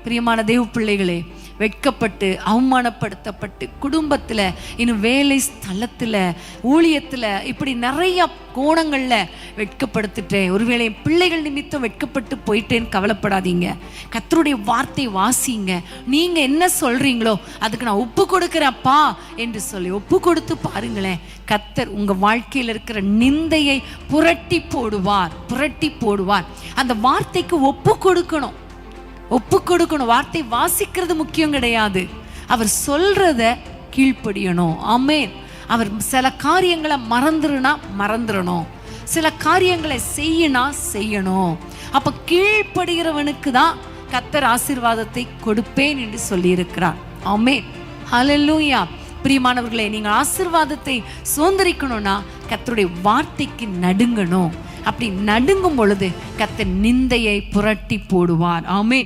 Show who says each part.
Speaker 1: பிரியமான தேவ பிள்ளைகளே, வெட்கப்பட்டு அவமானப்படுத்தப்பட்டு குடும்பத்தில், இன்னும் வேலை ஸ்தலத்தில், ஊழியத்தில், இப்படி நிறைய கோணங்களில் வெட்கப்படுத்திட்டேன், ஒருவேளை என் பிள்ளைகள் நிமித்தம் வெட்கப்பட்டு போயிட்டேன்னு கவலைப்படாதீங்க. கர்த்தருடைய வார்த்தை வாசிங்க. நீங்கள் என்ன சொல்கிறீங்களோ அதுக்கு நான் ஒப்பு கொடுக்குறேன்ப்பா என்று சொல்லி ஒப்பு கொடுத்து பாருங்களேன். கர்த்தர் உங்கள் வாழ்க்கையில் இருக்கிற நிந்தையை புரட்டி போடுவார், புரட்டி போடுவார். அந்த வார்த்தைக்கு ஒப்பு கொடுக்கணும், ஒப்பு கொடுக்கணும். வார்த்தை வாசிக்கிறது முக்கியம் கிடையாது, அவர் சொல்றத கீழ்ப்படியணும். ஆமென். அவர் சில காரியங்களை மறந்துடணும், சில காரியங்களை செய்யணும். அப்ப கீழ்ப்படுகிறவனுக்கு தான் கர்த்தர் ஆசீர்வாதத்தை கொடுப்பேன் என்று சொல்லி இருக்கிறார். ஆமென். ஹல்லேலூயா. பிரியமானவர்களே, நீங்க ஆசீர்வாதத்தை சுதந்திரிக்கணும்னா கர்த்தருடைய வார்த்தைக்கு நடுங்கணும். அப்படி நடுங்கும் பொழுது கர்த்தர் நிந்தையை புரட்டி போடுவார். ஆமென்.